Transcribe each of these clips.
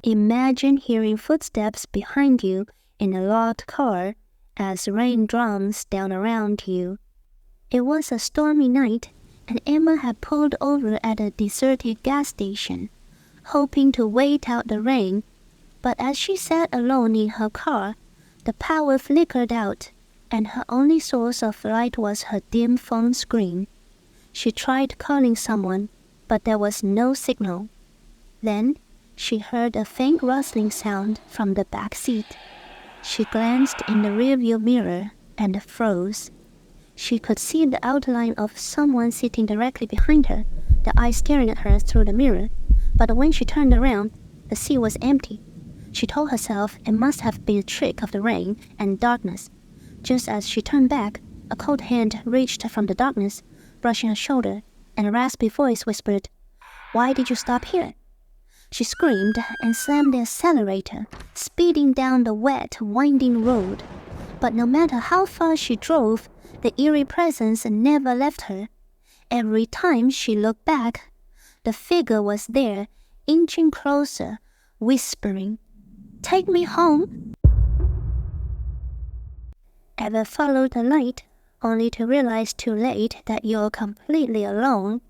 Imagine hearing footsteps behind you in a locked car as rain drums down around you. It was a stormy night, and Emma had pulled over at a deserted gas station, hoping to wait out the rain. But as she sat alone in her car, the power flickered out, and her only source of light was her dim phone screen. She tried calling someone, but there was no signal. Then she heard a faint rustling sound from the back seat. She glanced in the rearview mirror and froze. She could see the outline of someone sitting directly behind her, the eyes staring at her through the mirror. But when she turned around, the seat was empty. She told herself it must have been a trick of the rain and darkness. Just as she turned back, a cold hand reached from the darkness, brushing her shoulder, and a raspy voice whispered, "Why did you stop here?" She screamed and slammed the accelerator, speeding down the wet, winding road. But no matter how far she drove, the eerie presence never left her. Every time she looked back, the figure was there, inching closer, whispering, "Take me home." Ever followed the light, only to realize too late that you're completely alone?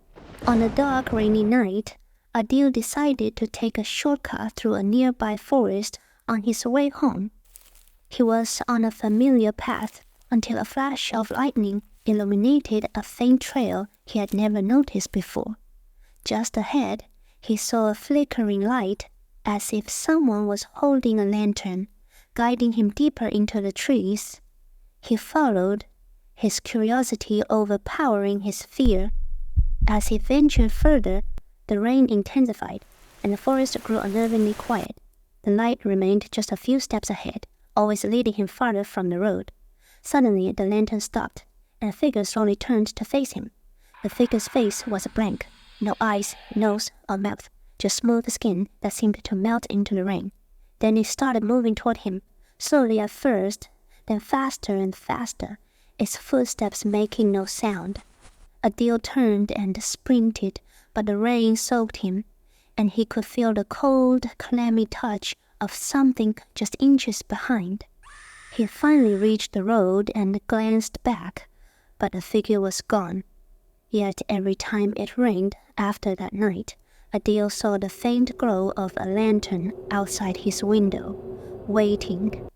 On a dark, rainy night, Adil decided to take a shortcut through a nearby forest on his way home. He was on a familiar path until a flash of lightning illuminated a faint trail he had never noticed before. Just ahead, he saw a flickering light, as if someone was holding a lantern, guiding him deeper into the trees. He followed, his curiosity overpowering his fear. As he ventured further, the rain intensified, and the forest grew unnervingly quiet. The light remained just a few steps ahead, always leading him farther from the road. Suddenly, the lantern stopped, and a figure slowly turned to face him. The figure's face was a blank, no eyes, nose, or mouth, just smooth skin that seemed to melt into the rain. Then it started moving toward him, slowly at first, then faster and faster, its footsteps making no sound. Adil turned and sprinted, but the rain soaked him, and he could feel the cold, clammy touch of something just inches behind. He finally reached the road and glanced back, but the figure was gone. Yet every time it rained after that night, Adil saw the faint glow of a lantern outside his window, waiting,